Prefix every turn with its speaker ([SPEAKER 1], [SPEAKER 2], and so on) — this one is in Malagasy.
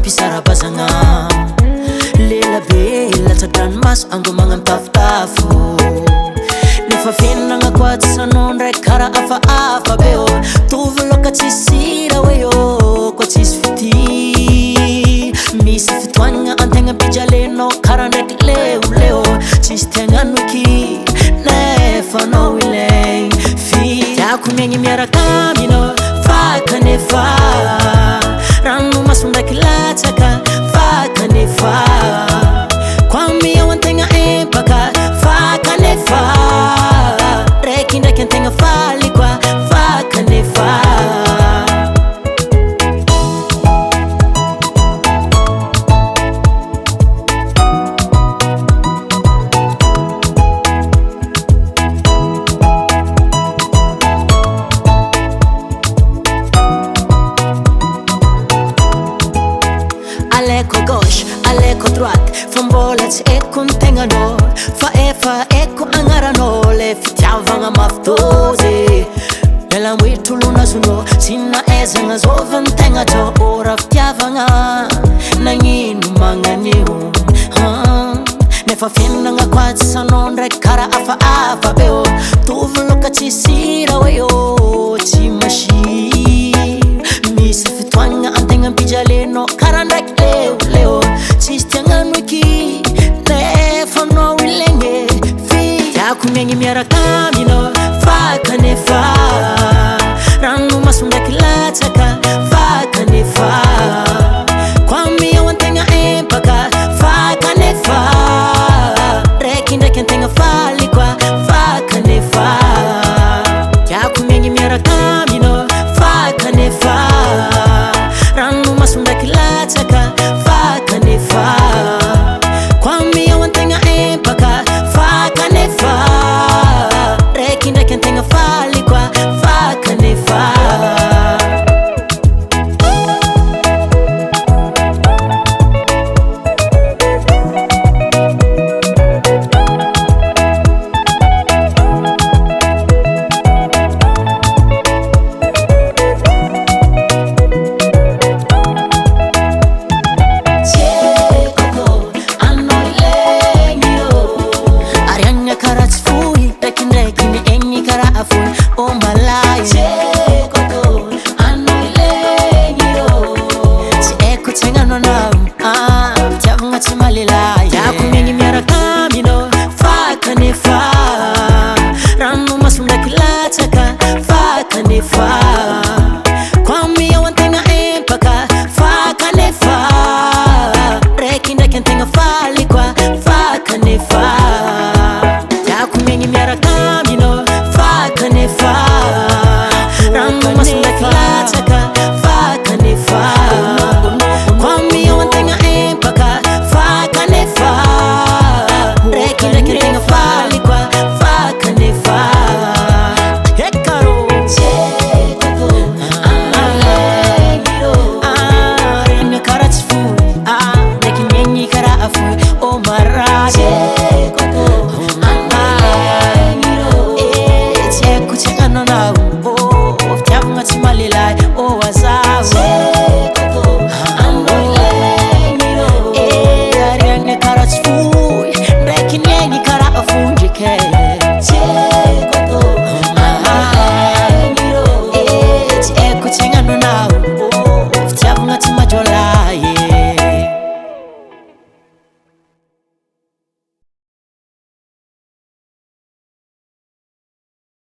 [SPEAKER 1] pisarabazagna lela be latsadranomaso andro magnantafotafo nefa fiainagna koa tsy sanao ndraiky kara afahafa be ô tovy loka tsisy ra hoe ô koa tsisy fity misy fitoagnana antegna mpijalenao kara ndraiky leoleo tsisy tiagnano eky nefa anao ilaigny tiako miaigny miaraka aminao fa kanefa ranomaso ndraiky latsaka fa kanefa koa miao antegna empaka fa kanefa raiky ndraiky antegna faly koa fa kanefa Aleko gauche, aleko droite fambola tsy eko ny tegnanao fa efa eko agnaranao le fitiavagna mafitôzy mialamoitry olo nazonao tsy nahaizagna zova ny tegnatao ora fitiavagna nagnino magnanio nefa fiainagna koa tsy sanao ndraiky kara afahafa be ô tovy loka tsisy ra hoe ô tsy masiro misy fitoagnana antegna mpijalenao kara ndraiky leoleo tsisy tiagnano eky nefa anao ilaigny tiako miaigny miaraka